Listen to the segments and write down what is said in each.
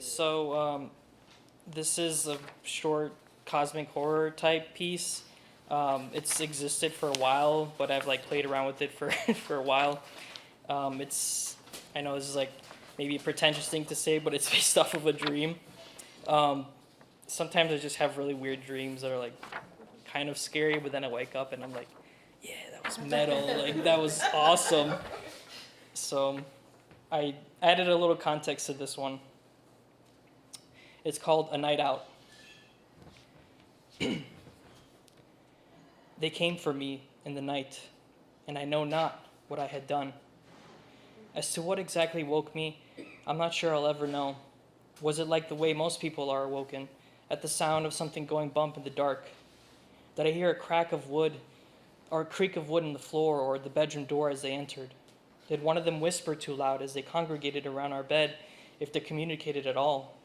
So this is a short cosmic horror type piece. It's existed for a while, but I've like played around with it for for a while. I know this is like maybe a pretentious thing to say, but it's based off of a dream. Um, Sometimes I just have really weird dreams that are like kind of scary, but then I wake up and I'm like, yeah, that was metal, like that was awesome. So I added a little context to this one. It's called A Night Out. They came for me in the night, and I know not what I had done. As to what exactly woke me, I'm not sure I'll ever know. Was it like the way most people are awoken, at the sound of something going bump in the dark? Did I hear a crack of wood, or a creak of wood in the floor or the bedroom door as they entered? Did one of them whisper too loud as they congregated around our bed, if they communicated at all?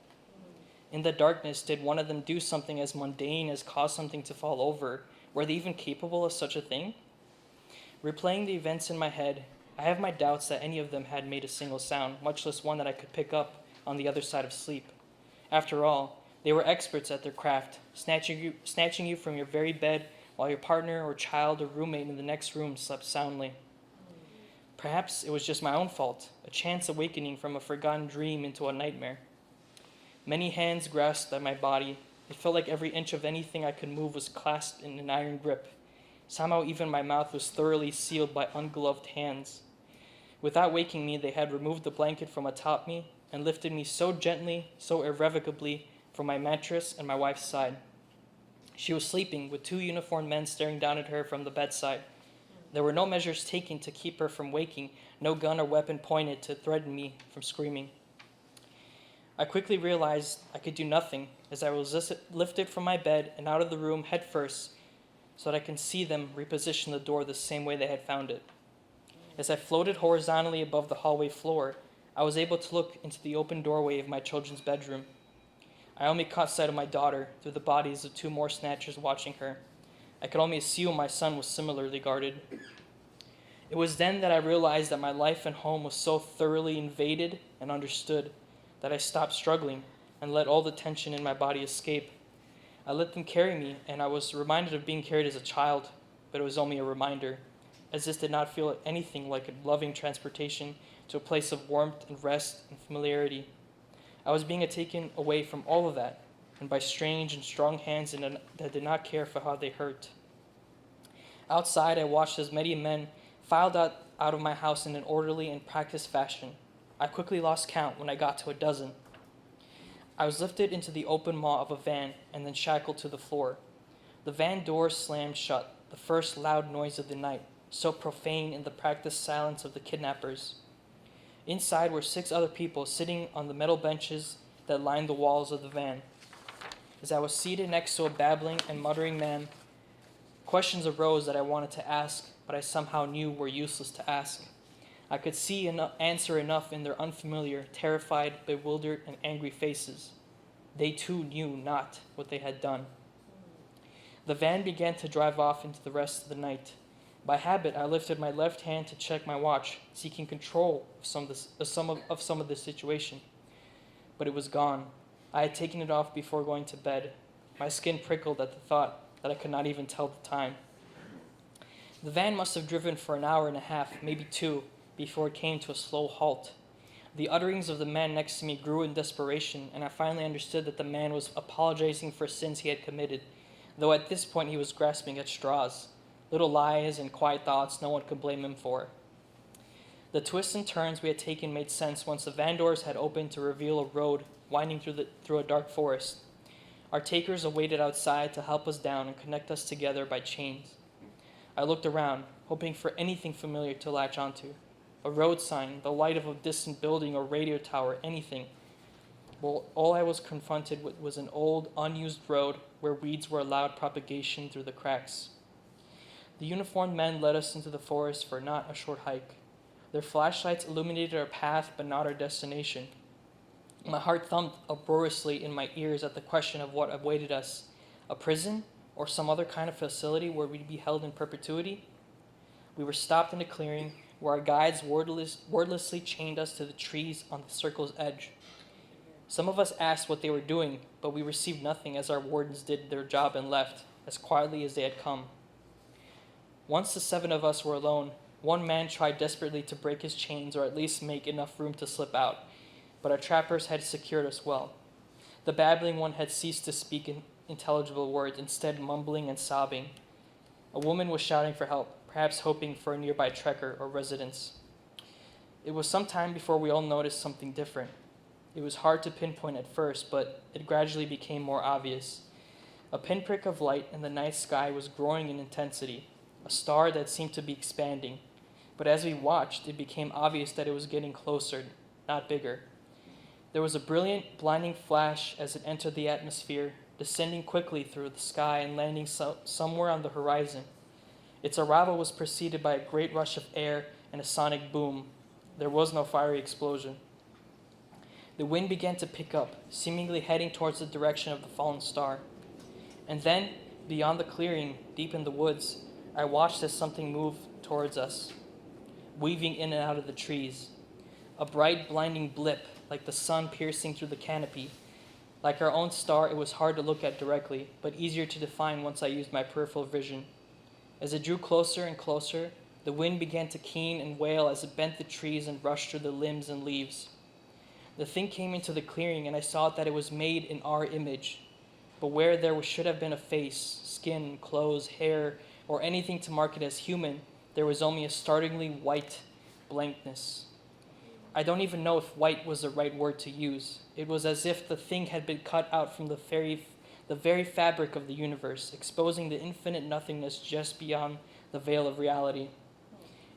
In the darkness, did one of them do something as mundane as cause something to fall over? Were they even capable of such a thing? Replaying the events in my head, I have my doubts that any of them had made a single sound, much less one that I could pick up on the other side of sleep. After all, they were experts at their craft, snatching you from your very bed while your partner or child or roommate in the next room slept soundly. Perhaps it was just my own fault, a chance awakening from a forgotten dream into a nightmare. Many hands grasped at my body. It felt like every inch of anything I could move was clasped in an iron grip. Somehow even my mouth was thoroughly sealed by ungloved hands. Without waking me, they had removed the blanket from atop me and lifted me so gently, so irrevocably, from my mattress and my wife's side. She was sleeping, with two uniformed men staring down at her from the bedside. There were no measures taken to keep her from waking, no gun or weapon pointed to threaten me from screaming. I quickly realized I could do nothing as I was lifted from my bed and out of the room head first so that I can see them reposition the door the same way they had found it. As I floated horizontally above the hallway floor, I was able to look into the open doorway of my children's bedroom. I only caught sight of my daughter through the bodies of two more snatchers watching her. I could only assume my son was similarly guarded. It was then that I realized that my life and home was so thoroughly invaded and understood that I stopped struggling and let all the tension in my body escape. I let them carry me, and I was reminded of being carried as a child, but it was only a reminder, as this did not feel anything like a loving transportation to a place of warmth and rest and familiarity. I was being taken away from all of that, and by strange and strong hands that did not care for how they hurt. Outside, I watched as many men filed out of my house in an orderly and practiced fashion. I quickly lost count when I got to a dozen. I was lifted into the open maw of a van and then shackled to the floor. The van door slammed shut, the first loud noise of the night, so profane in the practiced silence of the kidnappers. Inside were 6 other people sitting on the metal benches that lined the walls of the van. As I was seated next to a babbling and muttering man, questions arose that I wanted to ask, but I somehow knew were useless to ask. I could see and answer enough in their unfamiliar, terrified, bewildered, and angry faces. They too knew not what they had done. The van began to drive off into the rest of the night. By habit, I lifted my left hand to check my watch, seeking control of some of the situation. But it was gone. I had taken it off before going to bed. My skin prickled at the thought that I could not even tell the time. The van must have driven for an hour and a half, maybe 2, before it came to a slow halt. The utterings of the man next to me grew in desperation, and I finally understood that the man was apologizing for sins he had committed, though at this point he was grasping at straws. Little lies and quiet thoughts no one could blame him for. The twists and turns we had taken made sense once the van doors had opened to reveal a road winding through a dark forest. Our takers awaited outside to help us down and connect us together by chains. I looked around, hoping for anything familiar to latch onto. A road sign, the light of a distant building or radio tower, anything. Well, all I was confronted with was an old, unused road where weeds were allowed propagation through the cracks. The uniformed men led us into the forest for not a short hike. Their flashlights illuminated our path but not our destination. My heart thumped uproariously in my ears at the question of what awaited us, a prison or some other kind of facility where we'd be held in perpetuity. We were stopped in a clearing where our guides wordlessly chained us to the trees on the circle's edge. Some of us asked what they were doing, but we received nothing as our wardens did their job and left, as quietly as they had come. Once the 7 of us were alone, one man tried desperately to break his chains or at least make enough room to slip out, but our trappers had secured us well. The babbling one had ceased to speak in intelligible words, instead mumbling and sobbing. A woman was shouting for help, perhaps hoping for a nearby trekker or residence. It was some time before we all noticed something different. It was hard to pinpoint at first, but it gradually became more obvious. A pinprick of light in the night sky was growing in intensity, a star that seemed to be expanding. But as we watched, it became obvious that it was getting closer, not bigger. There was a brilliant, blinding flash as it entered the atmosphere, descending quickly through the sky and landing somewhere on the horizon. Its arrival was preceded by a great rush of air and a sonic boom. There was no fiery explosion. The wind began to pick up, seemingly heading towards the direction of the fallen star. And then, beyond the clearing, deep in the woods, I watched as something moved towards us, weaving in and out of the trees. A bright, blinding blip, like the sun piercing through the canopy. Like our own star, it was hard to look at directly, but easier to define once I used my peripheral vision. As it drew closer and closer, the wind began to keen and wail as it bent the trees and rushed through the limbs and leaves. The thing came into the clearing, and I saw that it was made in our image. But where there should have been a face, skin, clothes, hair, or anything to mark it as human, there was only a startlingly white blankness. I don't even know if white was the right word to use. It was as if the thing had been cut out from the very fabric of the universe, exposing the infinite nothingness just beyond the veil of reality.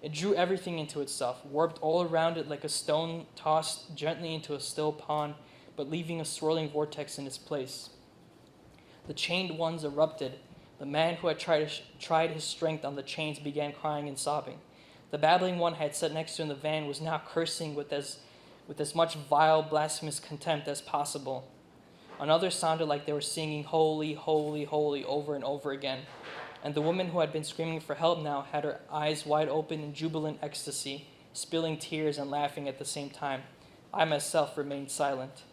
It drew everything into itself, warped all around it like a stone tossed gently into a still pond, but leaving a swirling vortex in its place. The chained ones erupted. The man who had tried his strength on the chains began crying and sobbing. The babbling one I had sat next to in the van was now cursing with as much vile, blasphemous contempt as possible. Another sounded like they were singing "Holy, holy, holy" over and over again. And the woman who had been screaming for help now had her eyes wide open in jubilant ecstasy, spilling tears and laughing at the same time. I myself remained silent.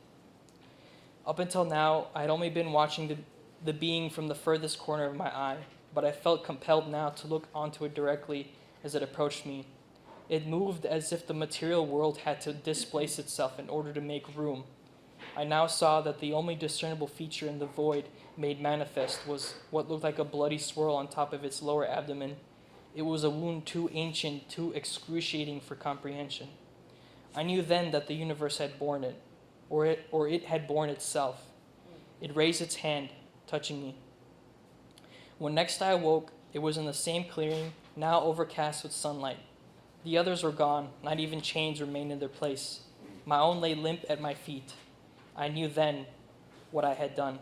Up until now, I had only been watching the being from the furthest corner of my eye, but I felt compelled now to look onto it directly as it approached me. It moved as if the material world had to displace itself in order to make room. I now saw that the only discernible feature in the void made manifest was what looked like a bloody swirl on top of its lower abdomen. It was a wound too ancient, too excruciating for comprehension. I knew then that the universe had borne it, or it had borne itself. It raised its hand, touching me. When next I awoke, it was in the same clearing, now overcast with sunlight. The others were gone, not even chains remained in their place. My own lay limp at my feet. I knew then what I had done.